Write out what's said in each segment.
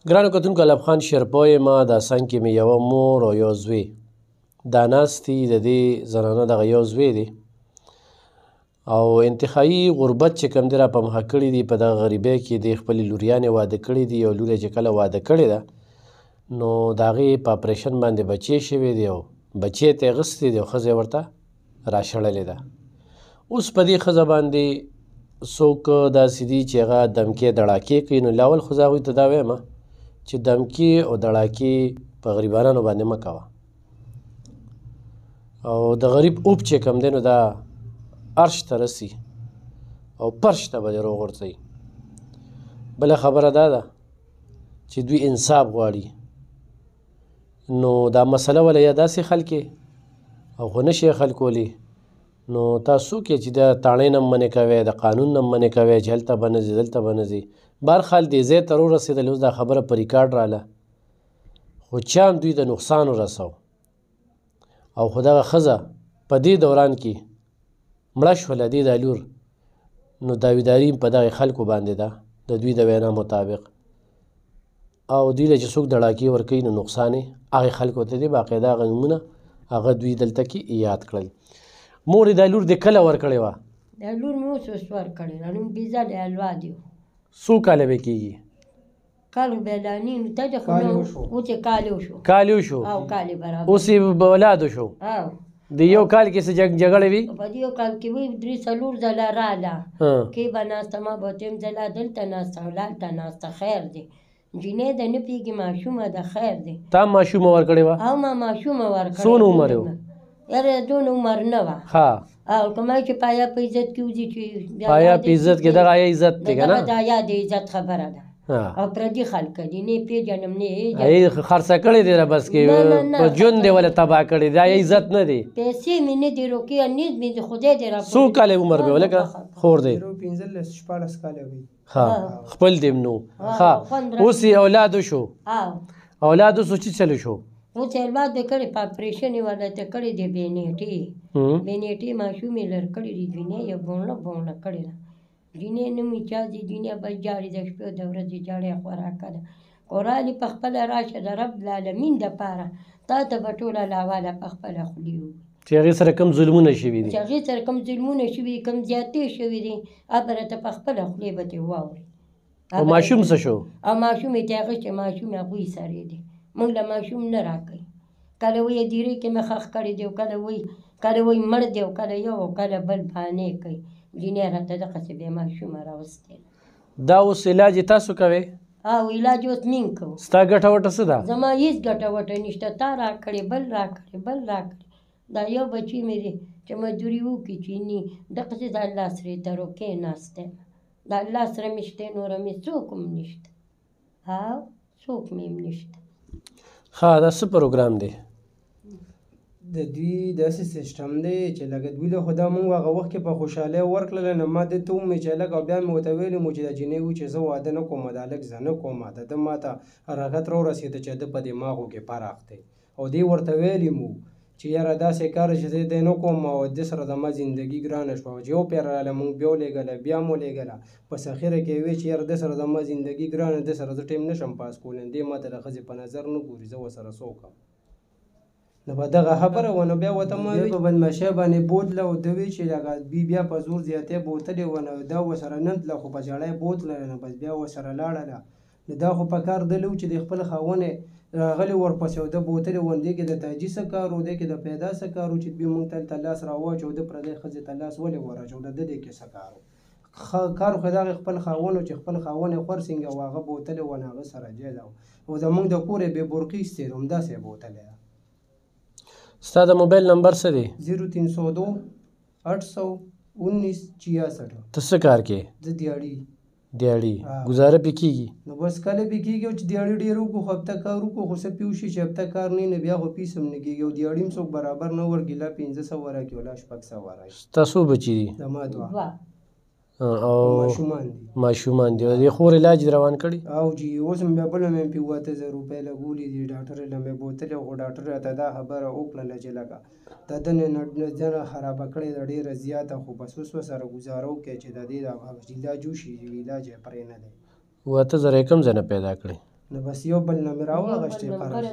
ګرانو کتونکو الف خان شیرپوی یم. دا څنګ کې مې یوه مور او یو زوی دا ناست دي. د دې زنانه دغه یو زوی دی او انتخایي غربت چې کوم دی را په مخه کړي دي. په دغه غریبۍ کې د خپلې لوریانې واده کړي دي او لور یې چې کله واده کړې ده نو د هغې په اپریشن باندې بچې شوی دی او بچې ته یې اغوستی دی او ښځه یې ورته راشړلې ده. اوس په دې ښځه باندې څوک داسې دي چې هغه دمکې دړاکې کوي. نو لاول خو زه هغوی ته دا وایم چې دمکې او دړاکې په غریبانو باندې مه کوه او د غریب اوب چې کوم دی نو دا عرش ته رسي او فرش ته به دې راوغورځوي. بله خبره دا ده چې دوی انصاف غواړي. نو دا مسله وله یا داسې حل کې او خو نشي حل کولی نو تاسو څوک یې چې د تاڼۍ نه منې کوئ د قانون نه منې کوئ چې هلته به نه ځي دلته به نه ځي. بهرحال دې ځای ته ورسېدلې اوس دا خبره په ریکارډ راله خو چا هم دوی د نقصان ورسو او خو دغه ښځه په دې دوران کې مړه شوله دې دا لور نو داویداري په دغې خلکو باندې ده د دوی د وینا مطابق او دوی له چې څوک دړاکې ورکوي نو نقصان یې هغې خلکو ته دی. باقاعده هغه نومونه هغه دوی دلته کې یاد کړل. مور دا لور دې کله ورکړې وه؟ دا لور مې اوس ورکړې ده. نوم بیزه د الوا دی. څو کاله به کېږي؟ کال خو بیا لا نه نو ته د خو نه اوس یې کال وشو. کال وشو او کال یې برابر اوس یې به اولاد وشو. او د یو کال کې څه جګړې وي؟ په دې یو کال کې وي درې څلور ځله راله کې به ناسته ما به ورته یم ځله دلته ناسته او هلته ناسته خیر دی. نجلۍ ده نه پوهېږي ماشومه ده خیر دی. تا هم ماشومه ورکړې وه؟ او ما ماشومه ورکړې. څونه عمر یې و؟ یاره دونه عمر نه وه. ښه او که ما چې پایا په عزت کې وځي چې پایا په عزت کې دغه آیا عزت دی که نه؟ دا یا د عزت خبره ده او پردي خلک دي نه یې پېژنم نه یې خرڅه کړې دی را بس کې په ژوند دی ولې تباه کړې دا عزت نه دی. پیسې مې نه دي روکې نیز مې د خدای دی را څو کاله عمر به ولکه خور دی؟ 15-14 کاله وي. ښه خپل دی نو ښه اوس یې اولاد وشو. اولاد وشو چې چلو شو اوس یې اولاد به کړې په اپریشن یې ورته کړی دی بې نیټې بې ماشوم یې لر کړی دی جینۍ یې بوڼه کړې ده. جینۍ نه مې چا دي جینۍ به جاړي د شپې د ورځې جاړی خوراکه ده. قرآن په خپله راشه د رب العالمین دپاره تا ته به ټوله لاواله په خپله خولې وي چې هغې سره کوم ظلمونه شوي دي چې هغې سره کوم ظلمونه شوي دي کوم زیاتې شوي دي هغه راته په خپله خولې به ترې واوري. او ماشوم څه شو؟ او ماشوم یې ترې اخیستی ماشوم یې هغوی سره دی. موږ له ماشوم نه راکوي. کله وایي دیرې کې مې ښخ کړی دی او کله وایي مړ دی او کله یو او کله بل بهانې کوي. جینۍ راته دغسې بې ماشومه راوستې دا اوس علاج یې تاسو کوئ؟ او علاج اوس مونږ کوو. ستا ګټه وټه څه ده؟ زما هېڅ ګټه وټه نشته. تا راکړې بل راکړې دا یو بچی مې دی چې مزدوري وکړي چې ني دغسې د الله سره یې درو کېناستی د الله سره مې شته نوره مې څوک هم نشته. څوک مې هم نشته. ښه دا څه پروګرام دی؟ د دوی داسې سیسټم دی چې لکه دوی له خو دا مونږ هغه وخت کې په خوشحالۍ ورکړله نو ما دې ته ومې چې هلک او بیا مې ورته ویلي مو چې دا جینۍ وي چې زه واده نه کوم دا هلک زه نه کوم د ده ما ته حرکت راورسېده چې ده په دماغو کې پراخ دی او دې ورته ویلي مو چې یاره داسې کار چې زه دی نه کوم او دې سره زما زندګي ګرانه شوه چې یو پیر راله مونږ بیا ولېږله بیا مو لېږله پس اخره کې وی چې یاره دې سره زما زندګي ګرانه دې سره زه ټیم نشم پاس کولی دې ما ته د ښځې په نظر نه ګوري زه ورسره څه وکړم. نو به دغه خبره وه نو بیا ورته ما په بدماشۍ باندې بوتله او ده وی چې دغه بیا په زور زیاتۍ بوتلې وه نو دا ورسره نه تله خو په ژړی بوتله نو بس بیا ورسره لاړله. نو دا خو په کار دله و چې د خپل خاوند راغلی ورپسې او ده بوتلې وه دې کې د تاجي څه کار و دې کې د پیدا څه کار و چې دوی مونږ ته هلته لاس راواچو ده پردۍ ښځې ته لاس ولې وراچو د ده دې کې څه کار و کار خو د هغې خپل خاوند و چې خپل خاوند یې خورسینګه او هغه بوتلې وه نو هغه سره جیله و او زمونږ د کور یې بې برقي ایستې همداسې یې بوتلې ده. ستا د موبایل نمبر څه دی؟ 0302-819-66. ته څه کار کې؟ زه دیاړي ګزاره پې کېږي؟ نو بس کله پې کېږي چې دیاړي ډېر وکړو خو هفته کار وکړو خو څه پې وشي چې هفته کار نه نو بیا خو پیس هم نه کېږي او دیاړي هم څوک برابر نه ورکړي لا 500 راکړي او لا 600 راکړي. ستا څو بچي دي؟ زما 2 او ماشومان دي. د خور علاج دې روان کړي؟ او جی اوس هم بیا بله مې پې 8000 روپۍ لګولي دي ډاکټر یې له مې بوتلې خو ډاکټر راته دا خبره وکړله چې لکه د ده نه خرابه کړې ده ډېره زیاته خو بس اوس ورسره ګزاره وکړئ چې د دې علاج وشي علاج یې پرې نه دی. 8000 یې کوم ځای نه پیدا کړې؟ نو بس یو بل نه مې راواغشتې قرض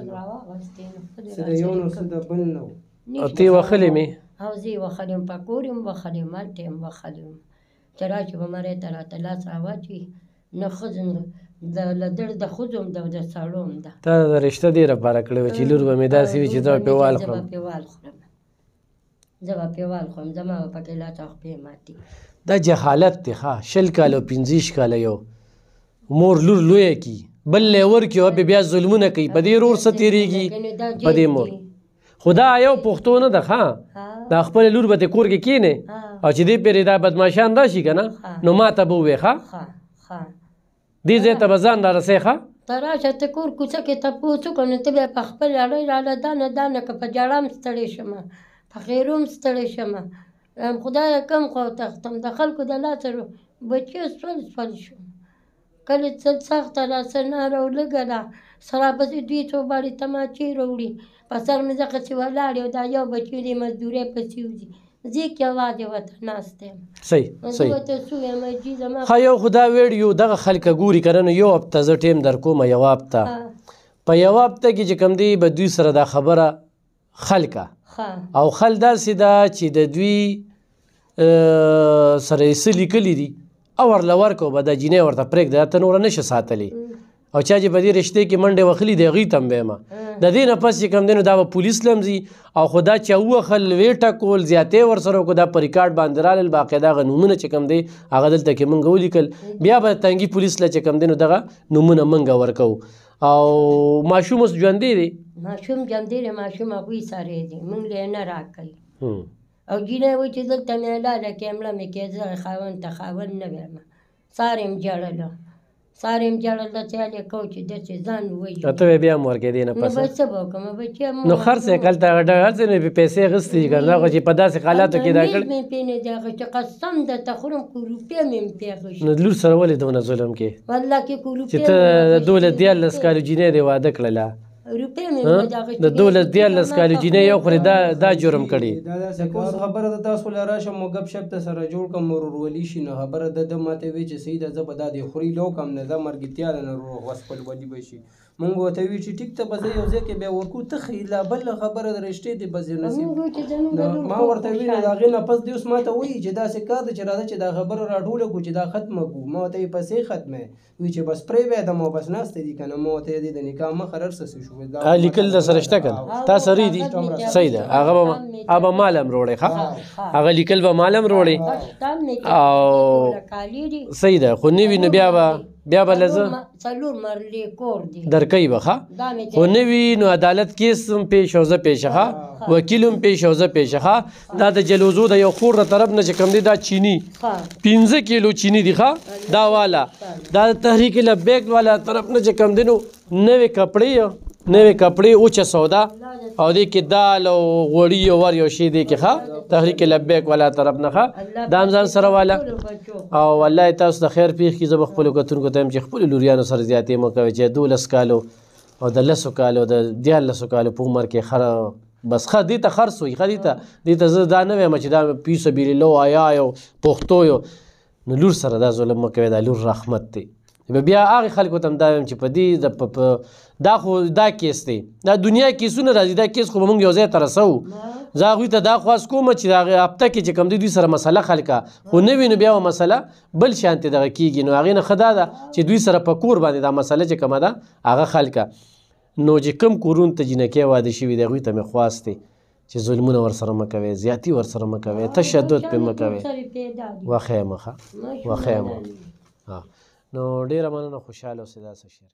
څه د یو نو څه د بل نه و. او ته یې وښلې مې؟ او زه یې وښلم، په کور یم وښلم، هلته یم وښلم چې راشي به مرۍ ته راته لاس راواچوي. نه ښځو د لدړ د ښځو هم ده او د سړو هم ده. تا د رشته ډېره لپاره کړې وه چې لور به مې داسې وي چې زه به پرې وال زه خورم. به پرې وال خورم، زه به پرې وال خورم، زما به پکې لاس او خپې ماتي. دا جهالت دی ښه. 20 کاله او 25 کاله یو مور لور لویه کي، بل لی ورکي او بیا ظلمونه کوي، په دې رور څه تېرېږي په دې مور. خو دا یو پښتو نه ده ښه. دا خپلې لور به دې کور کې کښېنې او چې دې پرې دا بدماشان راشي که نه نو ما ته به ووایې ښه دې ځای ته به ځان را رسئ ښه. ته راشه ته کور کوڅه کې تپوس وکړه نو ته بیا په خپل اړۍ راله دانه دانه که په ژړا هم ستړی شمه په خیرو هم ستړی شمه خدایه کم خوا تختم د خلکو د لاسه بچي سول شو کله څه سخته راسه ناره او لږه ده سره پسې دوی څو باړې تماچې راوړي په سر مې دغسې ولاړ او دا یو بچی د مزدورۍ پسې وځي زه کې یوازې ورته ناست یم. صحیح زه ورته سوی یم جي زما ښه یو خو دا ویډیو دغه خلکه ګوري که نه نو یو هفته زه ټیم در کوم یوه هفته په یوه هفته کې چې کوم دی به دوی سره دا خبره خل که او خل داسې ده چې د دوی سره یې څه لیکلي دي او ورله ورکو به دا جینۍ ورته پرېږده ته نوره نشه ساتلی او چا چې په دې رشتې کې منډې وهلي دی هغوی ته هم ویمه د دې نه پس چې کوم دی نو دا به پولیس له هم ځي او خو دا چا ووهل ویې ټکول زیاتې ورسره وکړو دا په ریکارډ باندې رالل باقاعده هغه نومونه چې کوم دی هغه دلته کې موږ ولیکل بیا به تنګي پولیس له چې کوم دی نو دغه نومونه موږ ورکوو او ماشوم اوس ژوندی دی ماشوم ژوندی دی ماشوم هغوی سره دی موږ له یې نه راکوي او جینۍ وایي چې دلته مې حلاله کړې مړه مې کړې زه خاوند ته خاوند نه ویم سار یې م ژړله سار یې م ژړل داسې حال یې کوو چې داسې ځان ووژني ته به بیا هم ورکېدې نه نو پس به څه به وکړم بچی نو خرڅ یې هلته هر څه نه پیسې اخیستې دي که نه هغه چې په داسې حالاتو کې دا کړ مې پې نه دی اخیستی قسم درته خورم که روپۍ مې م پې اخیستي نو لور سره ولې دونه ظلم کې والله کې که چې روپۍ ته 12 کالو جینۍ دې واده کړله روپۍ مې د 12 کالو جینۍ یو خورې دا جرم کړي دا داسې اوس خبره ده تاسو له راشم مو ګپ شپ ته سره جوړ کړم ورورولي شي نو خبره ده ماته وایي چې صحیح ده زه به دا دې خوري لو کم نه دا مرګتیا ده نه روغ وس خپلولي به شي مونږ ورته وایي چې ټیک ته به زه یو ځای کې بیا ورکو ته ښه لا بله خبره د رشتې دې بس نصیب ما ورته ویلې د هغې نه پس دې اوس ماته وایي چې داسې کار ده چې راځه چې دا خبره راټوله کړو چې دا ختمه کړو ما ورته وایي پسې ختمه وایي چې بس پرېږدم او بس ناسته دي که نه ما ورته یې د نکاح مخه هر څه شو لیکل در سره شته که تا سره دي صحیح ده هغه به مال هم روړی ښه هغه لیکل به مال هم روړی او صحیح ده خو نه وي نو بیا به له زه درکوي به ښه خو نه وي نو عدالت کیس هم پیش او زه پیشه ښه وکیل هم پیش او زه پیشه ښه دا د جلوزو د یو خور د طرف نه چې کوم دی دا چینی 15 کیلو چینی دی ښه دا والا دا د تحریک لبیک والا طرف نه چې کوم دی نو نوې کپړې اوچه سودا او دې کې دال او غوړي او ور یو شی دی کې ښه تحریک لبیک والا طرف نه ښه دا هم ځان سره والا او والله تاسو د خیر پیښ کړي زه به خپلو کتونکو ته یم چې خپلو لوریانو سره زیاتې مه کوئ چې 12 کالو او د 10 کالو د 14 کالو په عمر کې بس ښه دې ته خرڅ وي ښه دې ته زه دا نه وایم چې دا فی سبیل الله آیا یو پښتو یو نو لور سره دا ظلم مه کوئ دا لور رحمت دی بیا هغې خلکو ته هم دا وایم چې په دې دا خو دا کیس دی دا دنیا کیسونه راځي دا کیس خو به مونږ یو ځای ته رسوو زه هغوی ته دا خواست کوم چې د هغې هفته کې چې کوم دی دوی سره مسله حل کړه خو نه وي نو بیا به مسله بل شانتې دغه کېږي نو هغې نه ښه دا ده چې دوی سره په کور باندې دا مسله چې کومه ده هغه حل کړه نو چې کوم کورونو ته جینکۍ واده شوي دي هغوی ته مې خواست دی چې ظلمونه ورسره مه کوئ زیاتي ورسره مه کوئ تشدد پرې مه کوئ وښیمه ښه وښیمه نو ډېره مننه خوشحاله اوسئ دا څه شعر